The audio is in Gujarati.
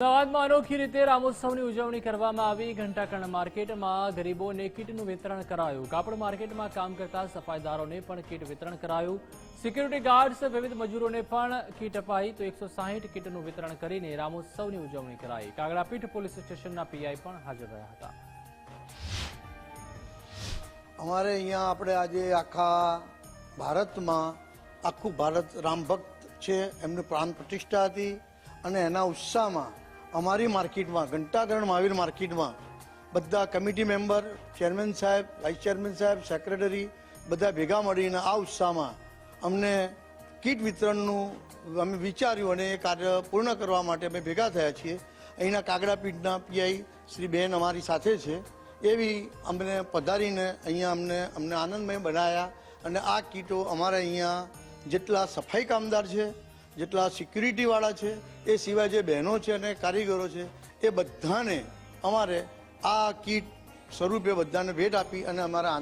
અમદાવાદમાં અનોખી રીતે રામોત્સવની ઉજવણી કરવામાં આવી। ઘંટાકર્ણ માર્કેટમાં ગરીબોને કીટનું વિતરણ કરાયું। કાપડ માર્કેટમાં કામ કરતા સફાઈદારોને પણ કીટ વિતરણ કરાયું। સિક્યુરિટી ગાર્ડ્સ વિવિધ મજૂરોને પણ કીટ અપાઈ તો 160 કીટનું વિતરણ કરીને રામોત્સવની ઉજવણી કરાઈ। કાગડાપીઠ પોલીસ સ્ટેશનના પીઆઈ પણ હાજર રહ્યા હતા। અમારે અહીંયા આપણે આજે આખા ભારતમાં આખું ભારત રામ ભક્ત છે, એમની પ્રાણ પ્રતિષ્ઠા હતી અને એના ઉત્સાહમાં અમારી માર્કેટમાં ઘંટાકર્ણ મહાવીર માર્કેટમાં બધા કમિટી મેમ્બર, ચેરમેન સાહેબ, વાઇસ ચેરમેન સાહેબ, સેક્રેટરી બધા ભેગા મળીને આ ઉત્સાહમાં અમને કીટ વિતરણનું અમે વિચાર્યું અને એ કાર્ય પૂર્ણ કરવા માટે અમે ભેગા થયા છીએ। અહીંના કાગડાપીઠના પીઆઈ શ્રી બહેન અમારી સાથે છે, એવી અમને પધારીને અહીંયા અમને આનંદમય બનાવ્યા અને આ કીટો અમારા અહીંયા જેટલા સફાઈ કામદાર છે, જેટલા સિક્યુરિટીવાળા છે, એ સિવાય જે બહેનો છે અને કારીગરો છે, એ બધાને અમારે આ કીટ સ્વરૂપે બધાને ભેટ આપી અને અમારા આનંદ